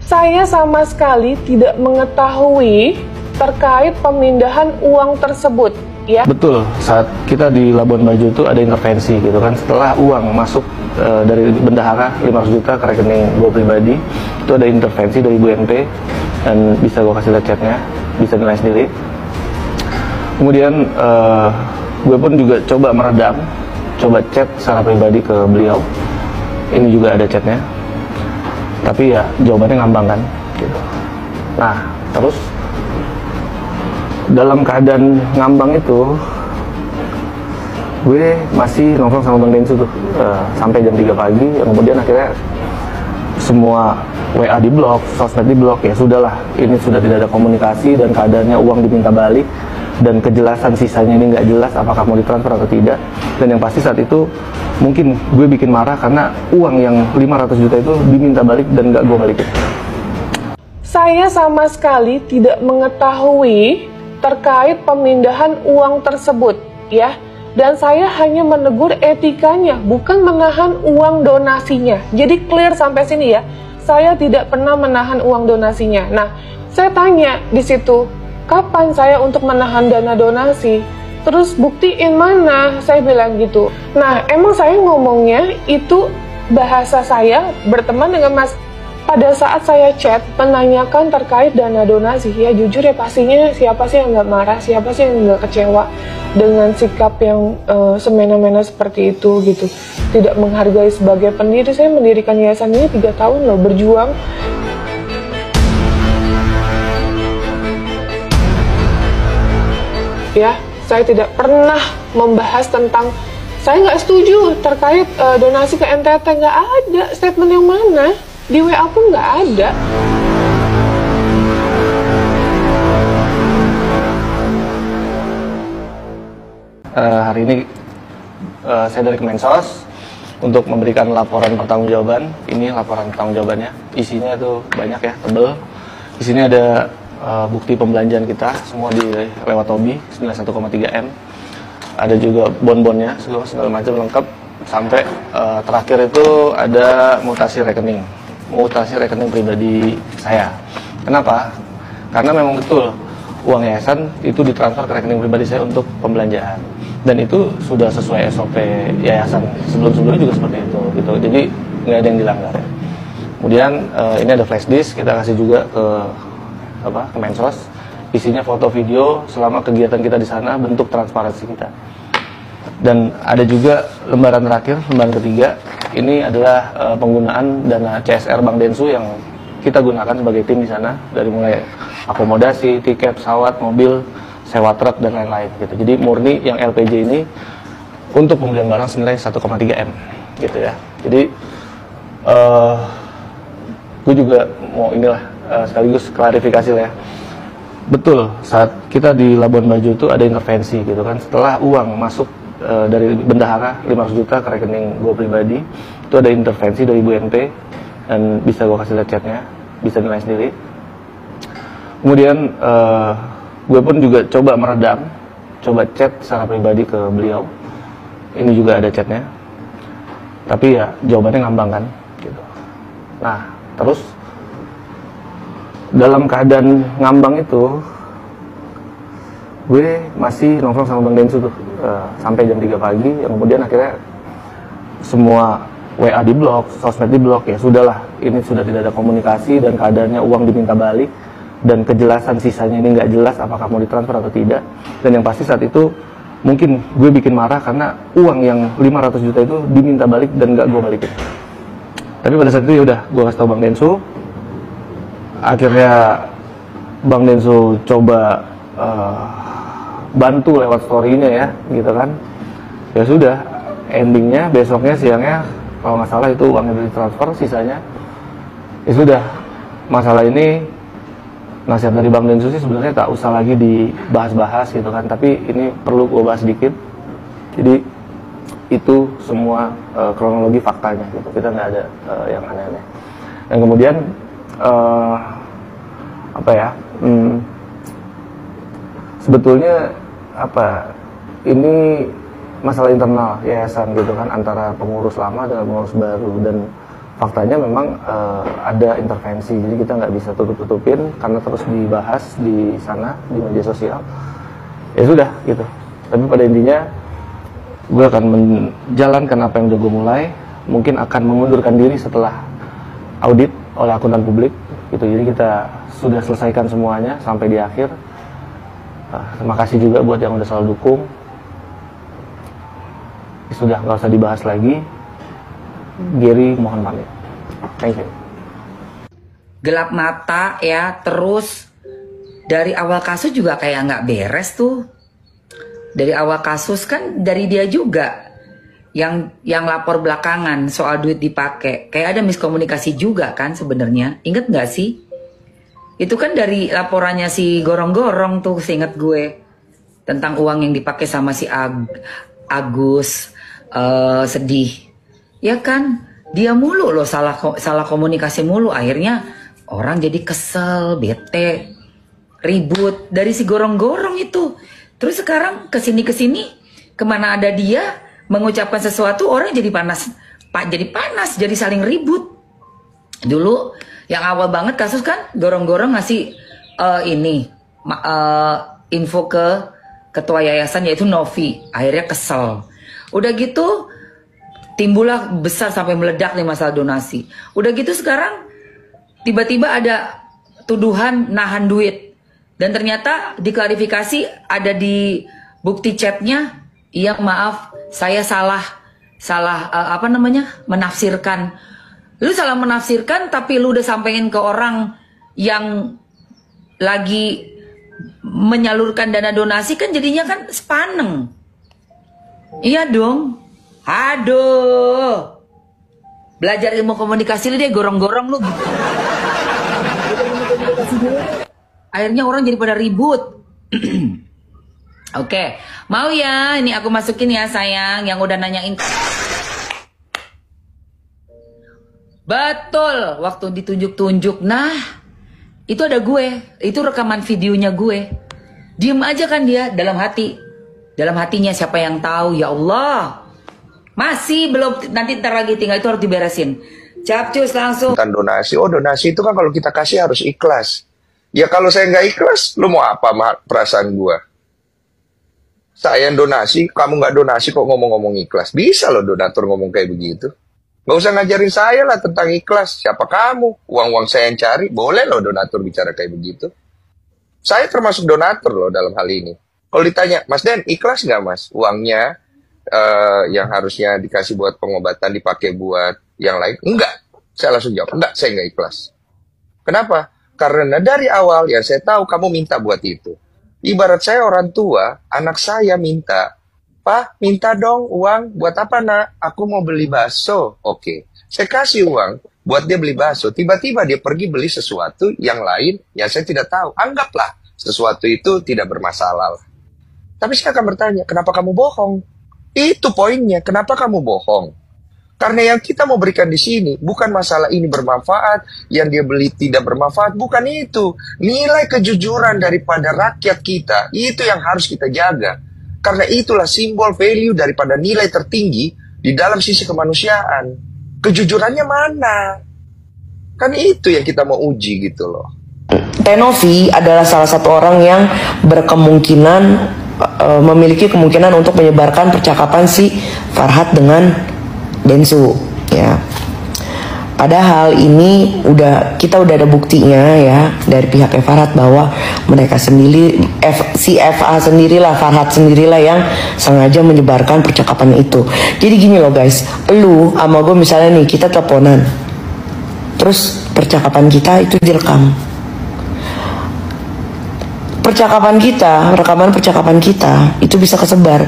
Saya sama sekali tidak mengetahui terkait pemindahan uang tersebut, ya. Betul, saat kita di Labuan Bajo itu ada intervensi gitu kan, setelah uang masuk dari bendahara 500 juta ke rekening gue pribadi, itu ada intervensi dari BNP, dan bisa gue kasih lihat chatnya, bisa nilai sendiri. Kemudian gue pun juga coba meredam, coba chat secara pribadi ke beliau, ini juga ada chatnya, tapi ya jawabannya ngambang kan gitu. Nah terus dalam keadaan ngambang itu gue masih nongkrong sama Bang Densu tuh sampai jam 3 pagi. Kemudian akhirnya semua WA di blok, sosmed di blok, ya sudahlah, ini sudah tidak ada komunikasi dan keadaannya uang diminta balik dan kejelasan sisanya ini nggak jelas apakah mau ditransfer atau tidak. Dan yang pasti saat itu mungkin gue bikin marah karena uang yang 500 juta itu diminta balik dan nggak gue balikin. Saya sama sekali tidak mengetahui terkait pemindahan uang tersebut, ya. Dan saya hanya menegur etikanya, bukan menahan uang donasinya. Jadi clear sampai sini ya. Saya tidak pernah menahan uang donasinya. Nah, saya tanya di situ, kapan saya untuk menahan dana donasi? Terus buktiin mana? Saya bilang gitu. Nah, emang saya ngomongnya itu bahasa saya berteman dengan Mas. Pada saat saya chat menanyakan terkait dana donasi, ya jujur ya pastinya siapa sih yang nggak marah, siapa sih yang nggak kecewa dengan sikap yang semena-mena seperti itu gitu. Tidak menghargai sebagai pendiri. Saya mendirikan yayasan ini 3 tahun loh, berjuang. Ya, saya tidak pernah membahas tentang saya nggak setuju terkait donasi ke NTT, nggak ada statement yang mana. Di WA pun nggak ada. Hari ini saya dari Kemensos untuk memberikan laporan pertanggungjawaban. Ini laporan pertanggungjawabannya. Isinya itu banyak ya, tebel. Di sini ada bukti pembelanjaan kita semua lewat Tobi 91,3 M. Ada juga bon-bonnya segala macam lengkap, sampai terakhir itu ada mutasi rekening pribadi saya. Kenapa? Karena memang betul uang yayasan itu ditransfer ke rekening pribadi saya untuk pembelanjaan, dan itu sudah sesuai SOP yayasan sebelum-sebelumnya juga seperti itu gitu. Jadi nggak ada yang dilanggar ya. Kemudian ini ada flash disk, kita kasih juga ke Kemensos, isinya foto video selama kegiatan kita di sana, bentuk transparansi kita. Dan ada juga lembaran terakhir, lembaran ketiga, ini adalah penggunaan dana CSR Bang Densu yang kita gunakan sebagai tim di sana, dari mulai akomodasi, tiket pesawat, mobil, sewa truk dan lain-lain gitu. Jadi murni yang LPJ ini untuk pembelian barang senilai 1,3 M gitu ya. Jadi gue juga mau sekaligus klarifikasi lah ya. Betul, saat kita di Labuan Bajo itu ada intervensi gitu kan, setelah uang masuk dari bendahara 500 juta ke rekening gue pribadi, itu ada intervensi dari BNP, dan bisa gue kasih lihat chatnya, bisa nilai sendiri. Kemudian gue pun juga coba meredam, coba chat secara pribadi ke beliau, ini juga ada chatnya, tapi ya jawabannya ngambang kan gitu. Nah terus dalam keadaan ngambang itu gue masih nongkrong sama Bang Densu tuh sampai jam 3 pagi. Kemudian akhirnya semua WA di blok, sosmed di blok, ya sudahlah, ini sudah tidak ada komunikasi dan keadaannya uang diminta balik dan kejelasan sisanya ini nggak jelas apakah mau ditransfer atau tidak. Dan yang pasti saat itu mungkin gue bikin marah karena uang yang 500 juta itu diminta balik dan nggak gue balikin. Tapi pada saat itu ya udah, gue kasih tau Bang Densu. Akhirnya Bang Densu coba bantu lewat story-nya ya, gitu kan. Ya sudah, endingnya besoknya siangnya kalau nggak salah itu uangnya ditransfer, sisanya ya sudah. Masalah ini nasihat dari Bang Densu sih sebenarnya tak usah lagi dibahas-bahas gitu kan, tapi ini perlu gue bahas sedikit. Jadi itu semua kronologi faktanya gitu, kita nggak ada yang aneh-aneh. Dan kemudian sebetulnya ini masalah internal yayasan gitu kan, antara pengurus lama dengan pengurus baru, dan faktanya memang ada intervensi, jadi kita nggak bisa tutup-tutupin karena terus dibahas di sana di media sosial. Ya sudah gitu. Tapi pada intinya gue akan menjalankan apa yang udah gue mulai, mungkin akan mengundurkan diri setelah audit oleh akuntan publik gitu. Jadi kita sudah selesaikan semuanya sampai di akhir. Terima kasih juga buat yang udah selalu dukung. Sudah nggak usah dibahas lagi. Gary mohon pamit. Thank you. Gelap mata ya, terus dari awal kasus juga kayak nggak beres tuh. Dari awal kasus kan dari dia juga yang lapor belakangan soal duit dipakai. Kayak ada miskomunikasi juga kan sebenarnya. Ingat nggak sih? Itu kan dari laporannya si Gorong-Gorong tuh, seingat gue, tentang uang yang dipakai sama si Agus. Sedih. Ya kan, dia mulu loh salah komunikasi mulu, akhirnya orang jadi kesel, bete, ribut dari si Gorong-Gorong itu. Terus sekarang kesini kemana ada dia mengucapkan sesuatu, orang jadi panas, jadi saling ribut. Dulu yang awal banget kasus kan Gorong-Gorong ngasih info ke ketua yayasan yaitu Novi, akhirnya kesel. Udah gitu timbullah besar sampai meledak nih masalah donasi. Udah gitu sekarang tiba-tiba ada tuduhan nahan duit. Dan ternyata diklarifikasi ada di bukti chatnya. Iya maaf, saya salah menafsirkan. Lu salah menafsirkan tapi lu udah sampein ke orang yang lagi menyalurkan dana donasi kan jadinya kan sepaneng. Iya dong. Aduh, belajar ilmu komunikasi lu deh, Gorong-Gorong lu. Akhirnya orang jadi pada ribut. Oke, mau ya? Ini aku masukin ya sayang, yang udah nanyain. Betul, waktu ditunjuk-tunjuk. Nah, itu ada gue, itu rekaman videonya gue. Diem aja kan dia dalam hati. Dalam hatinya siapa yang tahu, ya Allah. Masih belum, nanti ntar lagi tinggal itu harus diberesin. Capcus langsung. Donasi, donasi itu kan kalau kita kasih harus ikhlas. Ya kalau saya nggak ikhlas, lu mau apa perasaan gua? Saya yang donasi, kamu nggak donasi kok ngomong-ngomong ikhlas. Bisa loh donatur ngomong kayak begitu. Nggak usah ngajarin saya lah tentang ikhlas. Siapa kamu? Uang-uang saya yang cari. Boleh loh donatur bicara kayak begitu. Saya termasuk donatur loh dalam hal ini. Kalau ditanya, Mas Den, ikhlas nggak Mas? Uangnya yang harusnya dikasih buat pengobatan dipakai buat yang lain? Enggak. Saya langsung jawab, enggak, saya nggak ikhlas. Kenapa? Karena dari awal yang saya tahu kamu minta buat itu. Ibarat saya orang tua, anak saya minta, Pak, minta dong uang buat apa nak? Aku mau beli bakso. Oke, saya kasih uang buat dia beli bakso. Tiba-tiba dia pergi beli sesuatu yang lain yang saya tidak tahu. Anggaplah sesuatu itu tidak bermasalah. Tapi saya akan bertanya, kenapa kamu bohong? Itu poinnya, kenapa kamu bohong? Karena yang kita mau berikan di sini bukan masalah ini bermanfaat, yang dia beli tidak bermanfaat, bukan itu. Nilai kejujuran daripada rakyat kita, itu yang harus kita jaga. Karena itulah simbol value daripada nilai tertinggi di dalam sisi kemanusiaan. Kejujurannya mana? Kan itu yang kita mau uji gitu loh. Novi adalah salah satu orang yang berkemungkinan memiliki kemungkinan untuk menyebarkan percakapan si Farhad dengan Densu ya. Padahal ini kita udah ada buktinya ya dari pihak Farhad bahwa mereka sendiri si FA sendirilah, Farhad sendirilah yang sengaja menyebarkan percakapan itu. Jadi gini loh guys, lu sama gue misalnya nih kita teleponan, terus percakapan kita itu direkam. Rekaman percakapan kita itu bisa kesebar.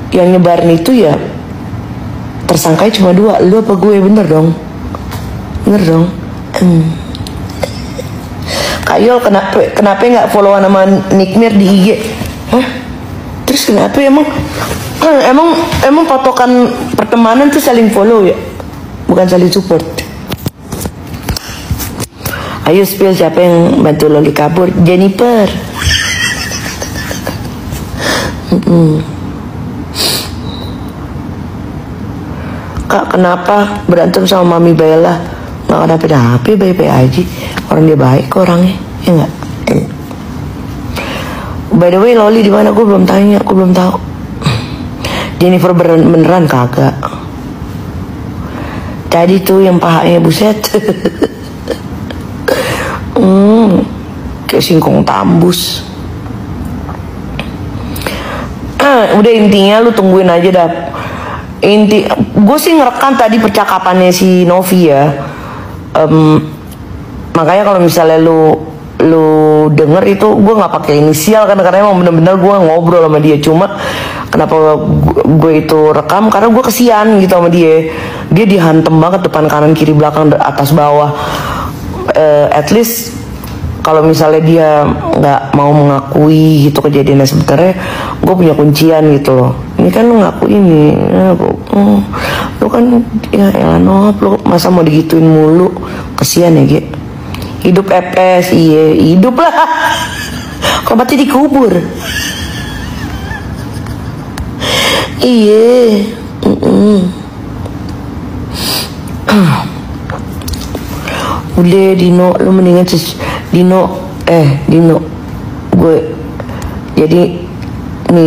Yang nyebarin itu ya tersangkanya cuma 2, lu apa gue, bener dong? Kayol kenapa nggak followan sama Nikmir di IG? Hah? Terus kenapa emang patokan pertemanan tuh saling follow ya, bukan saling support. Ayo spill siapa yang bantu Loli kabur? Jennifer. Kak, kenapa berantem sama Mami Bella? Nggak kenapa-napa, baik-baik aja. Orang dia baik kok orangnya, ya nggak? By the way, Loli di mana? Gue belum tanya, gue belum tahu. Jennifer beneran kagak. Tadi tuh yang pahanya buset. Kayak singkong tambus. Udah intinya lu tungguin aja dah. Gue sih ngerekam tadi percakapannya si Novi ya. Makanya kalau misalnya lu denger itu, gue nggak pakai inisial kan, karena emang bener-bener gue ngobrol sama dia. Cuma kenapa gue itu rekam, karena gue kesian gitu sama dia dihantem banget depan kanan kiri belakang atas bawah. At least kalau misalnya dia nggak mau mengakui gitu kejadiannya, sebenarnya gue punya kuncian gitu loh. Ini kan lu ngaku ini, lu kan ya elanop, lu masa mau digituin mulu, kesian ya Ge. Hidup FS, iya hidup lah. Kalau mati dikubur. Iya. Udah Dino, lu mendingan Dino, gue jadi nih